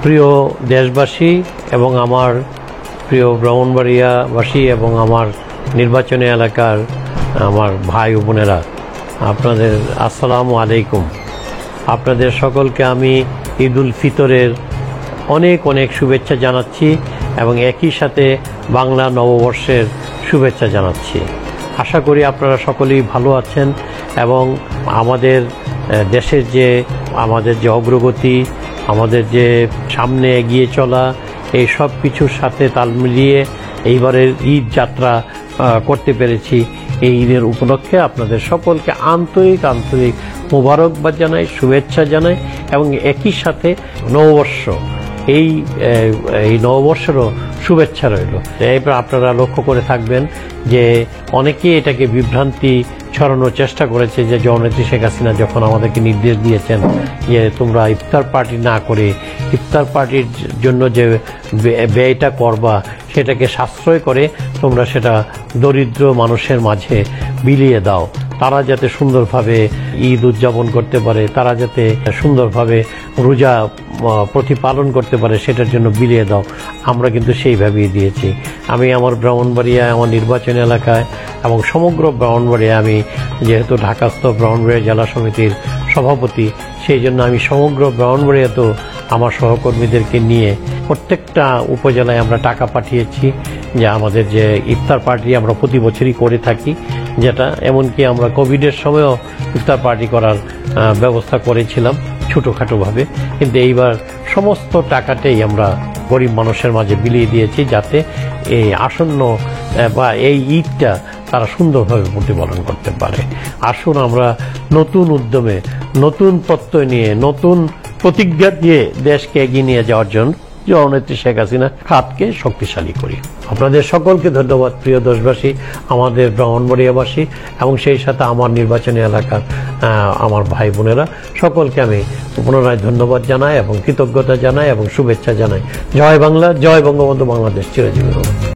প্রিয় দেশবাসী এবং আমার প্রিয় ব্রাহ্মণবাড়িয়াবাসী এবং আমার নির্বাচনী এলাকার আমার ভাই ও বোনেরা, আপনাদের আসসালামু আলাইকুম। আপনাদের সকলকে আমি ঈদ উল ফিতরের অনেক অনেক শুভেচ্ছা জানাচ্ছি এবং একই সাথে বাংলা নববর্ষের শুভেচ্ছা জানাচ্ছি। আশা করি আপনারা সকলেই ভালো আছেন এবং আমাদের দেশের আমাদের যে অগ্রগতি, আমাদের যে সামনে এগিয়ে চলা, এই সব কিছুর সাথে তাল মিলিয়ে এইবারের ঈদ যাত্রা করতে পেরেছি। এই ঈদের উপলক্ষে আপনাদের সকলকে আন্তরিক মোবারকবাদ জানাই, শুভেচ্ছা জানাই এবং একই সাথে নববর্ষ, এই নববর্ষেরও শুভেচ্ছা রইল। এবার আপনারা লক্ষ্য করে থাকবেন যে অনেকেই এটাকে বিভ্রান্তি ছড়ানোর চেষ্টা করেছে যে জননেত্রী শেখ হাসিনা যখন আমাদেরকে নির্দেশ দিয়েছেন যে তোমরা ইফতার পার্টি না করে ইফতার পার্টির জন্য যে ব্যয়টা করবা সেটাকে সাশ্রয় করে তোমরা সেটা দরিদ্র মানুষের মাঝে বিলিয়ে দাও, তারা যাতে সুন্দরভাবে ঈদ উদযাপন করতে পারে, তারা যাতে সুন্দরভাবে রোজা প্রতিপালন করতে পারে, সেটার জন্য বিলিয়ে দাও। আমরা কিন্তু সেইভাবেই দিয়েছি। আমি আমার ব্রাহ্মণবাড়িয়া, আমার নির্বাচনী এলাকায় এবং সমগ্র ব্রাহ্মণবাড়িয়া, আমি যেহেতু ঢাকাস্থ ব্রাহ্মণবাড়িয়া জেলা সমিতির সভাপতি, সেই জন্য আমি সমগ্র ব্রাহ্মণবাড়িয়াতেও আমার সহকর্মীদেরকে নিয়ে প্রত্যেকটা উপজেলায় আমরা টাকা পাঠিয়েছি যে আমাদের যে ইফতার পার্টি আমরা প্রতি বছরই করে থাকি, যেটা এমনকি আমরা কোভিডের সময়ও ইফতার পার্টি করার ব্যবস্থা করেছিলাম ছোটোখাটোভাবে, কিন্তু এইবার সমস্ত টাকাটাই আমরা গরিব মানুষের মাঝে বিলিয়ে দিয়েছি যাতে এই আসন্ন বা এই ঈদটা তারা সুন্দরভাবে প্রতিপালন করতে পারে। আসুন আমরা নতুন উদ্যমে, নতুন প্রত্যয় নিয়ে, নতুন প্রতিজ্ঞা দিয়ে দেশকে এগিয়ে নিয়ে যাওয়ার জন্য জননেত্রী শেখ হাসিনা খাতকে শক্তিশালী করি। আপনাদের সকলকে ধন্যবাদ প্রিয় দেশবাসী, আমাদের ব্রাহ্মণবাড়িয়াবাসী এবং সেই সাথে আমার নির্বাচনী এলাকার আমার ভাই বোনেরা, সকলকে আমি পুনরায় ধন্যবাদ জানাই এবং কৃতজ্ঞতা জানাই এবং শুভেচ্ছা জানাই। জয় বাংলা, জয় বঙ্গবন্ধু, বাংলাদেশ চিরজীবী হোক।